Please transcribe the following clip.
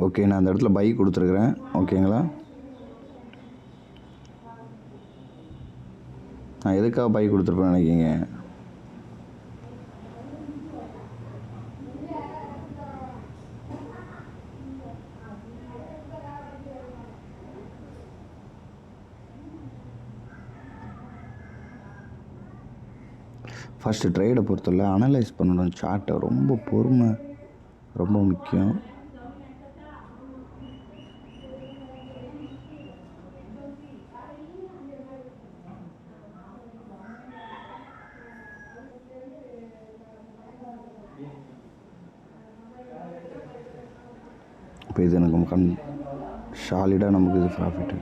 Okay, நான் அந்த இடத்துல பை கொடுத்துருக்குறேன். ஓகேங்களா? நான் எதுக்காக பை கொடுத்துருப்பேன்னு நினைக்கிங்க? ஃபஸ்ட்டு ட்ரேடை பொறுத்தவரை அனலைஸ் பண்ணணும். சார்ட்டை ரொம்ப பொறுமை ரொம்ப முக்கியம். இப்போ இது எனக்கு சாலிடாக நமக்கு இது ப்ராஃபிட்டு.